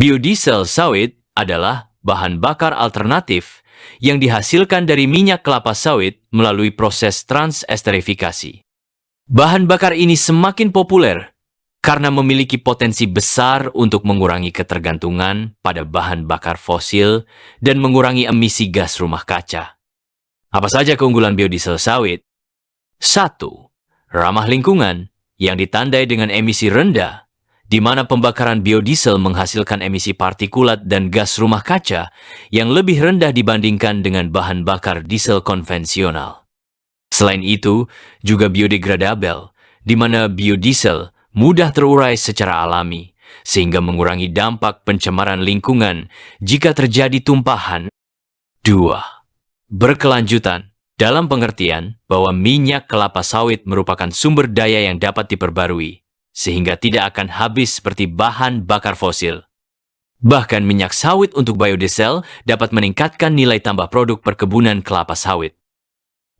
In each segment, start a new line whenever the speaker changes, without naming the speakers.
Biodiesel sawit adalah bahan bakar alternatif yang dihasilkan dari minyak kelapa sawit melalui proses transesterifikasi. Bahan bakar ini semakin populer karena memiliki potensi besar untuk mengurangi ketergantungan pada bahan bakar fosil dan mengurangi emisi gas rumah kaca. Apa saja keunggulan biodiesel sawit? 1. Ramah lingkungan yang ditandai dengan emisi rendah, di mana pembakaran biodiesel menghasilkan emisi partikulat dan gas rumah kaca yang lebih rendah dibandingkan dengan bahan bakar diesel konvensional. Selain itu, juga biodegradabel, di mana biodiesel mudah terurai secara alami, sehingga mengurangi dampak pencemaran lingkungan jika terjadi tumpahan. 2. Berkelanjutan, dalam pengertian bahwa minyak kelapa sawit merupakan sumber daya yang dapat diperbarui, sehingga tidak akan habis seperti bahan bakar fosil. Bahkan minyak sawit untuk biodiesel dapat meningkatkan nilai tambah produk perkebunan kelapa sawit.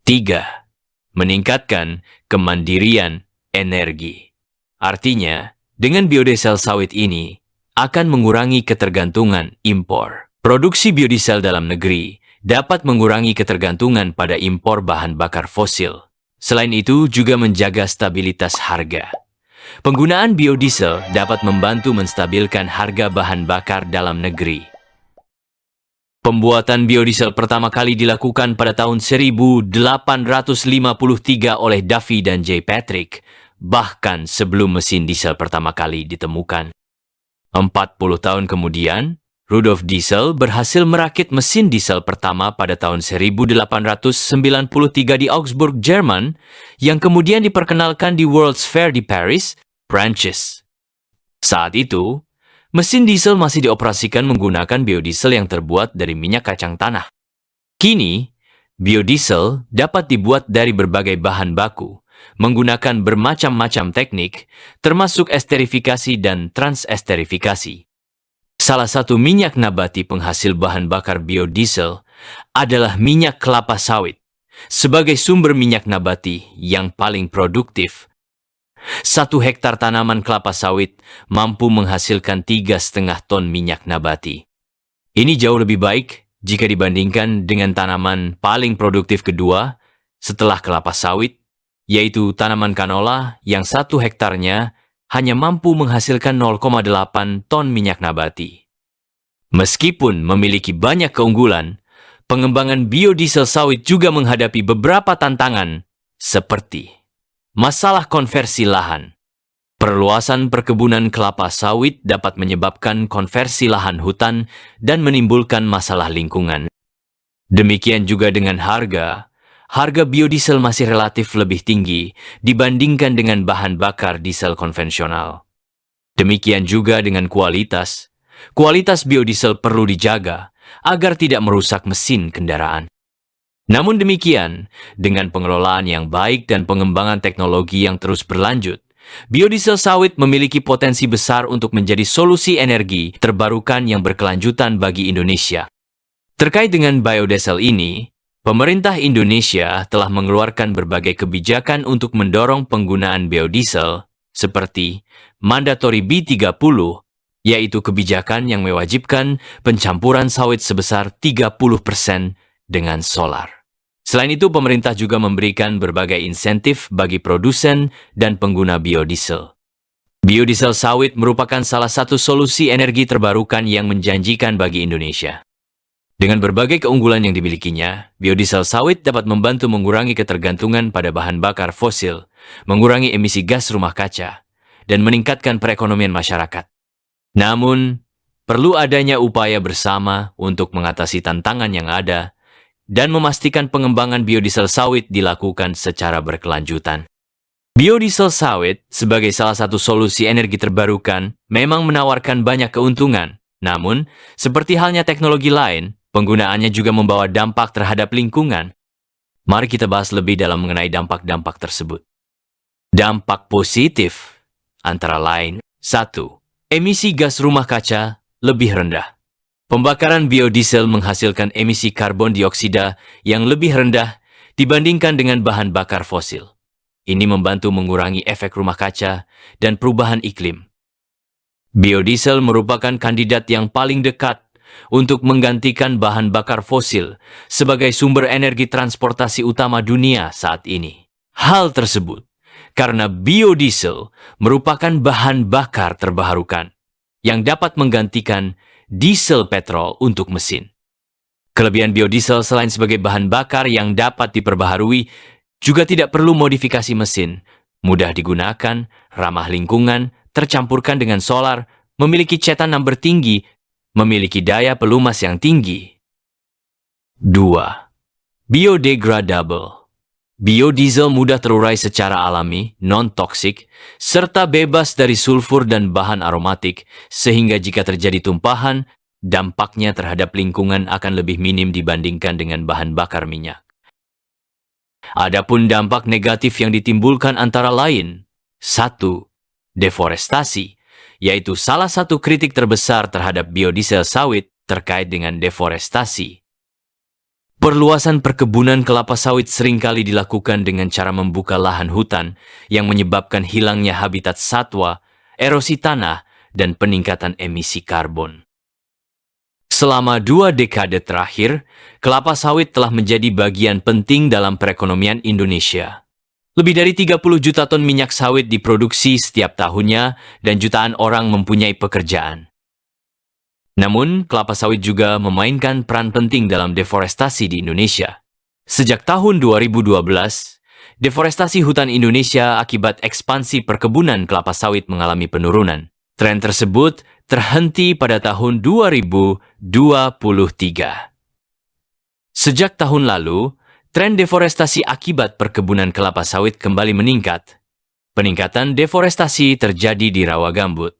3. Meningkatkan kemandirian energi. Artinya, dengan biodiesel sawit ini akan mengurangi ketergantungan impor. Produksi biodiesel dalam negeri dapat mengurangi ketergantungan pada impor bahan bakar fosil. Selain itu, juga menjaga stabilitas harga. Penggunaan biodiesel dapat membantu menstabilkan harga bahan bakar dalam negeri. Pembuatan biodiesel pertama kali dilakukan pada tahun 1853 oleh Duffy dan J. Patrick, bahkan sebelum mesin diesel pertama kali ditemukan. 40 tahun kemudian, Rudolf Diesel berhasil merakit mesin diesel pertama pada tahun 1893 di Augsburg, Jerman, yang kemudian diperkenalkan di World's Fair di Paris, Prancis. Saat itu, mesin diesel masih dioperasikan menggunakan biodiesel yang terbuat dari minyak kacang tanah. Kini, biodiesel dapat dibuat dari berbagai bahan baku, menggunakan bermacam-macam teknik, termasuk esterifikasi dan transesterifikasi. Salah satu minyak nabati penghasil bahan bakar biodiesel adalah minyak kelapa sawit, sebagai sumber minyak nabati yang paling produktif. 1 hektar tanaman kelapa sawit mampu menghasilkan 3,5 ton minyak nabati. Ini jauh lebih baik jika dibandingkan dengan tanaman paling produktif kedua setelah kelapa sawit, yaitu tanaman kanola yang 1 hektarnya hanya mampu menghasilkan 0,8 ton minyak nabati. Meskipun memiliki banyak keunggulan, pengembangan biodiesel sawit juga menghadapi beberapa tantangan seperti masalah konversi lahan. Perluasan perkebunan kelapa sawit dapat menyebabkan konversi lahan hutan dan menimbulkan masalah lingkungan. Demikian juga dengan harga biodiesel masih relatif lebih tinggi dibandingkan dengan bahan bakar diesel konvensional. Demikian juga dengan kualitas. Kualitas biodiesel perlu dijaga agar tidak merusak mesin kendaraan. Namun demikian, dengan pengelolaan yang baik dan pengembangan teknologi yang terus berlanjut, biodiesel sawit memiliki potensi besar untuk menjadi solusi energi terbarukan yang berkelanjutan bagi Indonesia. Terkait dengan biodiesel ini, pemerintah Indonesia telah mengeluarkan berbagai kebijakan untuk mendorong penggunaan biodiesel, seperti Mandatory B30, yaitu kebijakan yang mewajibkan pencampuran sawit sebesar 30% dengan solar. Selain itu, pemerintah juga memberikan berbagai insentif bagi produsen dan pengguna biodiesel. Biodiesel sawit merupakan salah satu solusi energi terbarukan yang menjanjikan bagi Indonesia. Dengan berbagai keunggulan yang dimilikinya, biodiesel sawit dapat membantu mengurangi ketergantungan pada bahan bakar fosil, mengurangi emisi gas rumah kaca, dan meningkatkan perekonomian masyarakat. Namun, perlu adanya upaya bersama untuk mengatasi tantangan yang ada dan memastikan pengembangan biodiesel sawit dilakukan secara berkelanjutan. Biodiesel sawit sebagai salah satu solusi energi terbarukan memang menawarkan banyak keuntungan. Namun, seperti halnya teknologi lain, penggunaannya juga membawa dampak terhadap lingkungan. Mari kita bahas lebih dalam mengenai dampak-dampak tersebut. Dampak positif antara lain: 1. Emisi gas rumah kaca lebih rendah. Pembakaran biodiesel menghasilkan emisi karbon dioksida yang lebih rendah dibandingkan dengan bahan bakar fosil. Ini membantu mengurangi efek rumah kaca dan perubahan iklim. Biodiesel merupakan kandidat yang paling dekat untuk menggantikan bahan bakar fosil sebagai sumber energi transportasi utama dunia saat ini. Hal tersebut karena biodiesel merupakan bahan bakar terbarukan yang dapat menggantikan diesel petrol untuk mesin. Kelebihan biodiesel selain sebagai bahan bakar yang dapat diperbaharui, juga tidak perlu modifikasi mesin, mudah digunakan, ramah lingkungan, tercampurkan dengan solar, memiliki cetan number tinggi, memiliki daya pelumas yang tinggi. 2. Biodegradable. Biodiesel mudah terurai secara alami, non-toksik, serta bebas dari sulfur dan bahan aromatik, sehingga jika terjadi tumpahan, dampaknya terhadap lingkungan akan lebih minim dibandingkan dengan bahan bakar minyak. Adapun dampak negatif yang ditimbulkan antara lain, 1. Deforestasi, yaitu salah satu kritik terbesar terhadap biodiesel sawit terkait dengan deforestasi. Perluasan perkebunan kelapa sawit seringkali dilakukan dengan cara membuka lahan hutan yang menyebabkan hilangnya habitat satwa, erosi tanah, dan peningkatan emisi karbon. Selama 2 dekade terakhir, kelapa sawit telah menjadi bagian penting dalam perekonomian Indonesia. Lebih dari 30 juta ton minyak sawit diproduksi setiap tahunnya dan jutaan orang mempunyai pekerjaan. Namun, kelapa sawit juga memainkan peran penting dalam deforestasi di Indonesia. Sejak tahun 2012, deforestasi hutan Indonesia akibat ekspansi perkebunan kelapa sawit mengalami penurunan. Tren tersebut terhenti pada tahun 2023. Sejak tahun lalu, tren deforestasi akibat perkebunan kelapa sawit kembali meningkat. Peningkatan deforestasi terjadi di rawa gambut.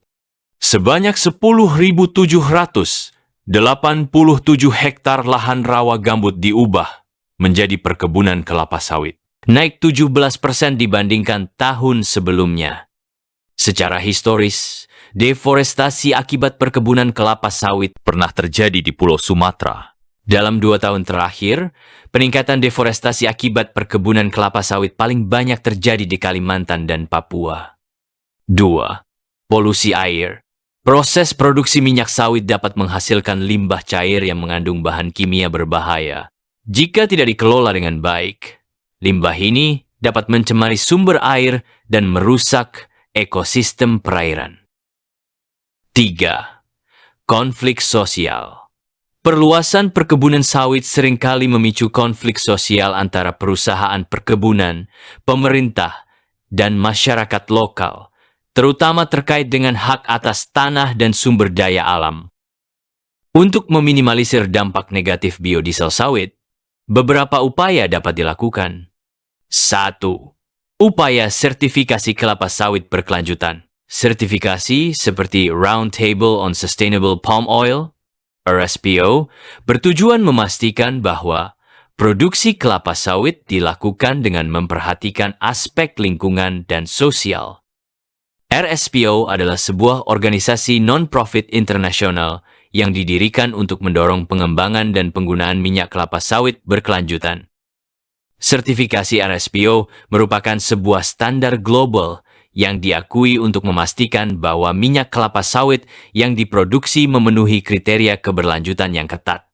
Sebanyak 10.787 hektar lahan rawa gambut diubah menjadi perkebunan kelapa sawit, naik 17% dibandingkan tahun sebelumnya. Secara historis, deforestasi akibat perkebunan kelapa sawit pernah terjadi di Pulau Sumatera. Dalam 2 tahun terakhir, peningkatan deforestasi akibat perkebunan kelapa sawit paling banyak terjadi di Kalimantan dan Papua. 2. Polusi air. Proses produksi minyak sawit dapat menghasilkan limbah cair yang mengandung bahan kimia berbahaya. Jika tidak dikelola dengan baik, limbah ini dapat mencemari sumber air dan merusak ekosistem perairan. 3. Konflik sosial. Perluasan perkebunan sawit seringkali memicu konflik sosial antara perusahaan perkebunan, pemerintah, dan masyarakat lokal, terutama terkait dengan hak atas tanah dan sumber daya alam. Untuk meminimalisir dampak negatif biodiesel sawit, beberapa upaya dapat dilakukan. 1. Upaya sertifikasi kelapa sawit berkelanjutan. Sertifikasi seperti Roundtable on Sustainable Palm Oil, RSPO, bertujuan memastikan bahwa produksi kelapa sawit dilakukan dengan memperhatikan aspek lingkungan dan sosial. RSPO adalah sebuah organisasi non-profit internasional yang didirikan untuk mendorong pengembangan dan penggunaan minyak kelapa sawit berkelanjutan. Sertifikasi RSPO merupakan sebuah standar global yang diakui untuk memastikan bahwa minyak kelapa sawit yang diproduksi memenuhi kriteria keberlanjutan yang ketat.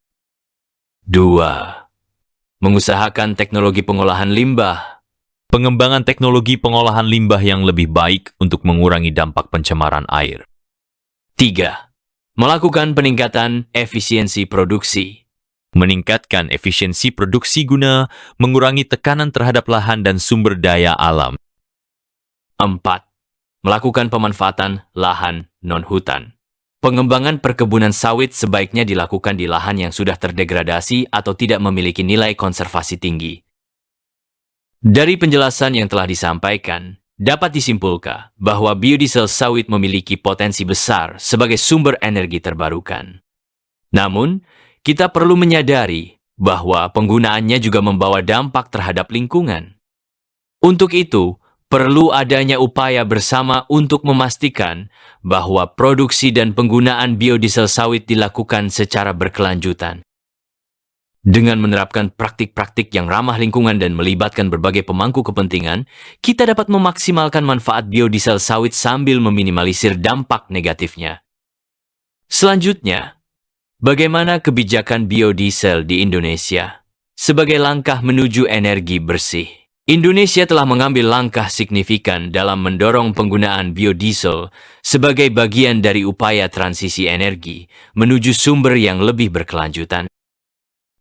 2. Mengusahakan teknologi pengolahan limbah. Pengembangan teknologi pengolahan limbah yang lebih baik untuk mengurangi dampak pencemaran air. 3. Melakukan peningkatan efisiensi produksi. Meningkatkan efisiensi produksi guna mengurangi tekanan terhadap lahan dan sumber daya alam. 4. Melakukan pemanfaatan lahan non-hutan. Pengembangan perkebunan sawit sebaiknya dilakukan di lahan yang sudah terdegradasi atau tidak memiliki nilai konservasi tinggi. Dari penjelasan yang telah disampaikan, dapat disimpulkan bahwa biodiesel sawit memiliki potensi besar sebagai sumber energi terbarukan. Namun, kita perlu menyadari bahwa penggunaannya juga membawa dampak terhadap lingkungan. Untuk itu, perlu adanya upaya bersama untuk memastikan bahwa produksi dan penggunaan biodiesel sawit dilakukan secara berkelanjutan. Dengan menerapkan praktik-praktik yang ramah lingkungan dan melibatkan berbagai pemangku kepentingan, kita dapat memaksimalkan manfaat biodiesel sawit sambil meminimalisir dampak negatifnya. Selanjutnya, bagaimana kebijakan biodiesel di Indonesia? Sebagai langkah menuju energi bersih, Indonesia telah mengambil langkah signifikan dalam mendorong penggunaan biodiesel sebagai bagian dari upaya transisi energi menuju sumber yang lebih berkelanjutan.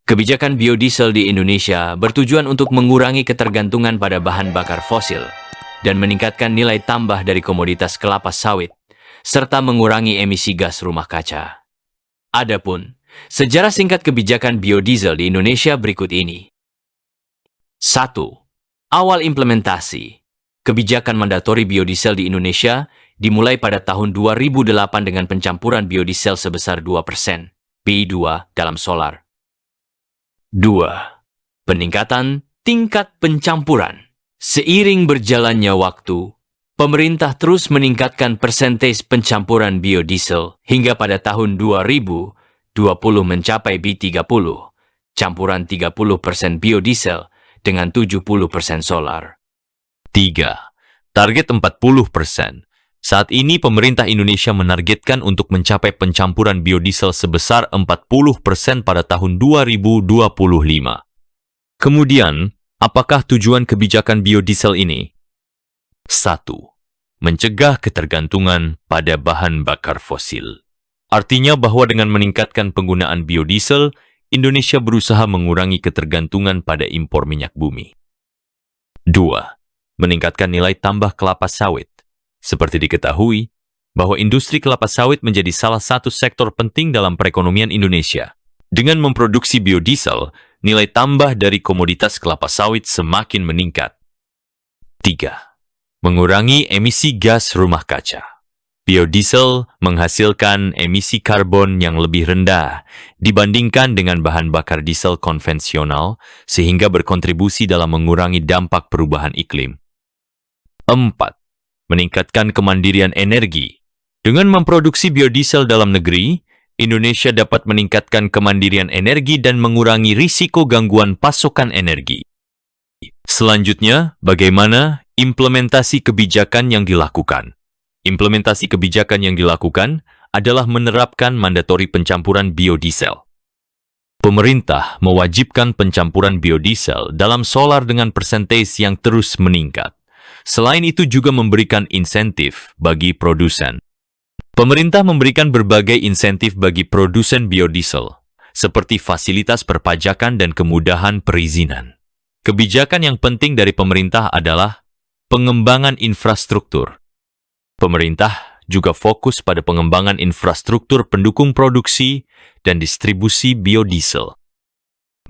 Kebijakan biodiesel di Indonesia bertujuan untuk mengurangi ketergantungan pada bahan bakar fosil dan meningkatkan nilai tambah dari komoditas kelapa sawit, serta mengurangi emisi gas rumah kaca. Adapun, sejarah singkat kebijakan biodiesel di Indonesia berikut ini. 1. Awal implementasi. Kebijakan mandatori biodiesel di Indonesia dimulai pada tahun 2008 dengan pencampuran biodiesel sebesar 2%, Pi2 dalam solar. 2. Peningkatan tingkat pencampuran. Seiring berjalannya waktu, pemerintah terus meningkatkan persentase pencampuran biodiesel hingga pada tahun 2020 mencapai B30, campuran 30% biodiesel dengan 70% solar.
3. Target 40%. Saat ini pemerintah Indonesia menargetkan untuk mencapai pencampuran biodiesel sebesar 40% pada tahun 2025. Kemudian, apakah tujuan kebijakan biodiesel ini? 1. Mencegah ketergantungan pada bahan bakar fosil. Artinya bahwa dengan meningkatkan penggunaan biodiesel, Indonesia berusaha mengurangi ketergantungan pada impor minyak bumi. 2. Meningkatkan nilai tambah kelapa sawit. Seperti diketahui, bahwa industri kelapa sawit menjadi salah satu sektor penting dalam perekonomian Indonesia. Dengan memproduksi biodiesel, nilai tambah dari komoditas kelapa sawit semakin meningkat. 3. Mengurangi emisi gas rumah kaca. Biodiesel menghasilkan emisi karbon yang lebih rendah dibandingkan dengan bahan bakar diesel konvensional, sehingga berkontribusi dalam mengurangi dampak perubahan iklim. 4. Meningkatkan kemandirian energi. Dengan memproduksi biodiesel dalam negeri, Indonesia dapat meningkatkan kemandirian energi dan mengurangi risiko gangguan pasokan energi. Selanjutnya, bagaimana implementasi kebijakan yang dilakukan? Implementasi kebijakan yang dilakukan adalah menerapkan mandatori pencampuran biodiesel. Pemerintah mewajibkan pencampuran biodiesel dalam solar dengan persentase yang terus meningkat. Selain itu juga memberikan insentif bagi produsen. Pemerintah memberikan berbagai insentif bagi produsen biodiesel, seperti fasilitas perpajakan dan kemudahan perizinan. Kebijakan yang penting dari pemerintah adalah pengembangan infrastruktur. Pemerintah juga fokus pada pengembangan infrastruktur pendukung produksi dan distribusi biodiesel.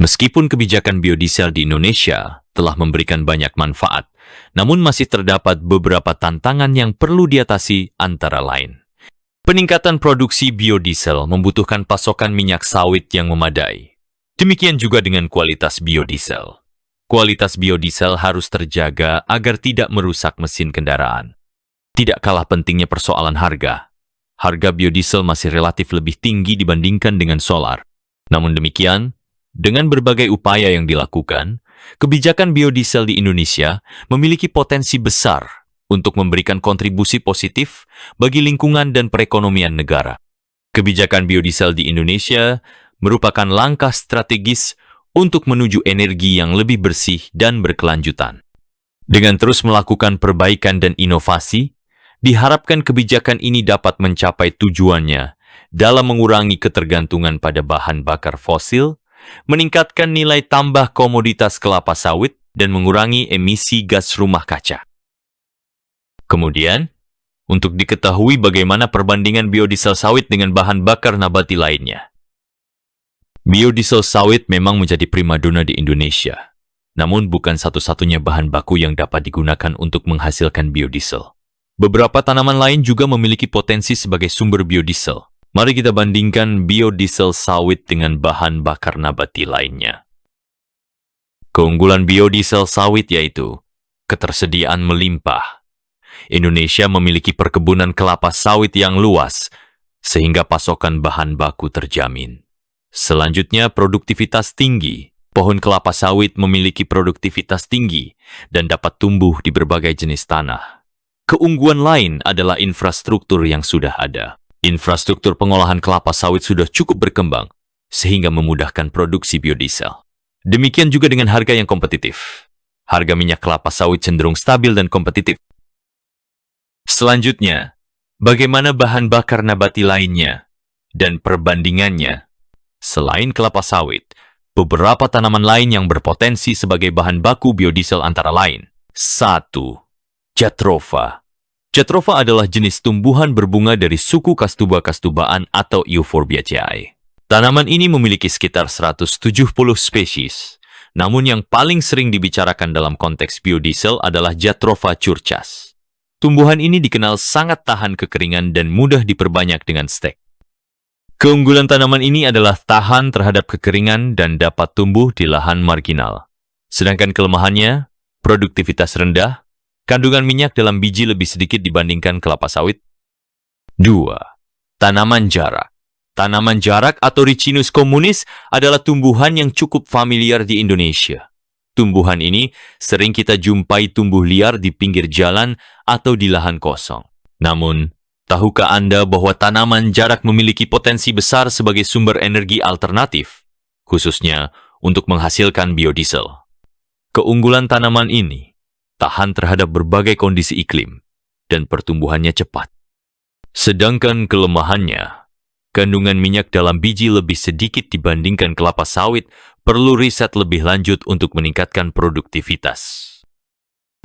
Meskipun kebijakan biodiesel di Indonesia telah memberikan banyak manfaat, namun masih terdapat beberapa tantangan yang perlu diatasi, antara lain. Peningkatan produksi biodiesel membutuhkan pasokan minyak sawit yang memadai. Demikian juga dengan kualitas biodiesel. Kualitas biodiesel harus terjaga agar tidak merusak mesin kendaraan. Tidak kalah pentingnya persoalan harga. Harga biodiesel masih relatif lebih tinggi dibandingkan dengan solar. Namun demikian, dengan berbagai upaya yang dilakukan, kebijakan biodiesel di Indonesia memiliki potensi besar untuk memberikan kontribusi positif bagi lingkungan dan perekonomian negara. Kebijakan biodiesel di Indonesia merupakan langkah strategis untuk menuju energi yang lebih bersih dan berkelanjutan. Dengan terus melakukan perbaikan dan inovasi, diharapkan kebijakan ini dapat mencapai tujuannya dalam mengurangi ketergantungan pada bahan bakar fosil, meningkatkan nilai tambah komoditas kelapa sawit, dan mengurangi emisi gas rumah kaca. Kemudian, untuk diketahui bagaimana perbandingan biodiesel sawit dengan bahan bakar nabati lainnya. Biodiesel sawit memang menjadi primadona di Indonesia, namun bukan satu-satunya bahan baku yang dapat digunakan untuk menghasilkan biodiesel. Beberapa tanaman lain juga memiliki potensi sebagai sumber biodiesel. Mari kita bandingkan biodiesel sawit dengan bahan bakar nabati lainnya. Keunggulan biodiesel sawit yaitu ketersediaan melimpah. Indonesia memiliki perkebunan kelapa sawit yang luas, sehingga pasokan bahan baku terjamin. Selanjutnya, produktivitas tinggi. Pohon kelapa sawit memiliki produktivitas tinggi dan dapat tumbuh di berbagai jenis tanah. Keungguan lain adalah infrastruktur yang sudah ada. Infrastruktur pengolahan kelapa sawit sudah cukup berkembang, sehingga memudahkan produksi biodiesel. Demikian juga dengan harga yang kompetitif. Harga minyak kelapa sawit cenderung stabil dan kompetitif. Selanjutnya, bagaimana bahan bakar nabati lainnya dan perbandingannya? Selain kelapa sawit, beberapa tanaman lain yang berpotensi sebagai bahan baku biodiesel antara lain. 1. Jatropha. Jatropha adalah jenis tumbuhan berbunga dari suku kastuba-kastubaan atau Euphorbiaceae. Tanaman ini memiliki sekitar 170 spesies. Namun yang paling sering dibicarakan dalam konteks biodiesel adalah Jatropha curchas. Tumbuhan ini dikenal sangat tahan kekeringan dan mudah diperbanyak dengan stek. Keunggulan tanaman ini adalah tahan terhadap kekeringan dan dapat tumbuh di lahan marginal. Sedangkan kelemahannya, produktivitas rendah, kandungan minyak dalam biji lebih sedikit dibandingkan kelapa sawit. 2. Tanaman jarak. Tanaman jarak atau Ricinus communis adalah tumbuhan yang cukup familiar di Indonesia. Tumbuhan ini sering kita jumpai tumbuh liar di pinggir jalan atau di lahan kosong. Namun, tahukah Anda bahwa tanaman jarak memiliki potensi besar sebagai sumber energi alternatif, khususnya untuk menghasilkan biodiesel? Keunggulan tanaman ini tahan terhadap berbagai kondisi iklim dan pertumbuhannya cepat. Sedangkan kelemahannya, kandungan minyak dalam biji lebih sedikit dibandingkan kelapa sawit, perlu riset lebih lanjut untuk meningkatkan produktivitas.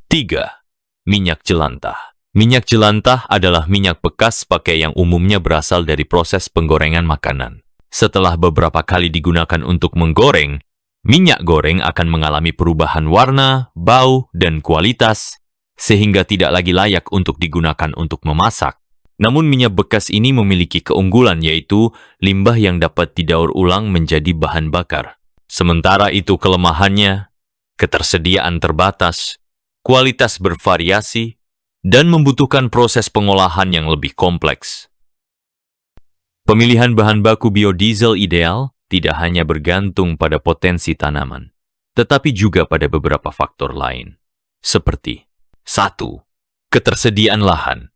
3. Minyak jelantah. Minyak jelantah adalah minyak bekas pakai yang umumnya berasal dari proses penggorengan makanan. Setelah beberapa kali digunakan untuk menggoreng, minyak goreng akan mengalami perubahan warna, bau, dan kualitas, sehingga tidak lagi layak untuk digunakan untuk memasak. Namun minyak bekas ini memiliki keunggulan, yaitu limbah yang dapat didaur ulang menjadi bahan bakar. Sementara itu kelemahannya, ketersediaan terbatas, kualitas bervariasi, dan membutuhkan proses pengolahan yang lebih kompleks. Pemilihan bahan baku biodiesel ideal tidak hanya bergantung pada potensi tanaman, tetapi juga pada beberapa faktor lain, seperti 1. Ketersediaan lahan.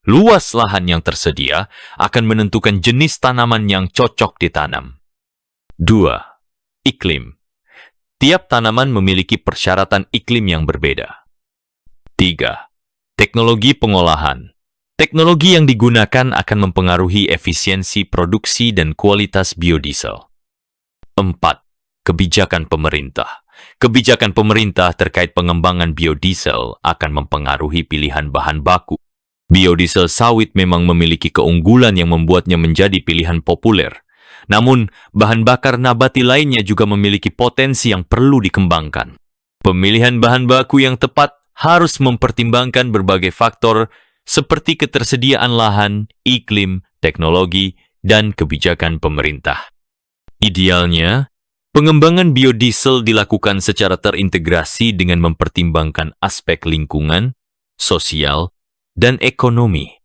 Luas lahan yang tersedia akan menentukan jenis tanaman yang cocok ditanam. 2. Iklim. Tiap tanaman memiliki persyaratan iklim yang berbeda. 3. Teknologi pengolahan. Teknologi yang digunakan akan mempengaruhi efisiensi produksi dan kualitas biodiesel. 4. Kebijakan pemerintah. Kebijakan pemerintah terkait pengembangan biodiesel akan mempengaruhi pilihan bahan baku. Biodiesel sawit memang memiliki keunggulan yang membuatnya menjadi pilihan populer. Namun, bahan bakar nabati lainnya juga memiliki potensi yang perlu dikembangkan. Pemilihan bahan baku yang tepat harus mempertimbangkan berbagai faktor seperti ketersediaan lahan, iklim, teknologi, dan kebijakan pemerintah. Idealnya, pengembangan biodiesel dilakukan secara terintegrasi dengan mempertimbangkan aspek lingkungan, sosial, dan ekonomi.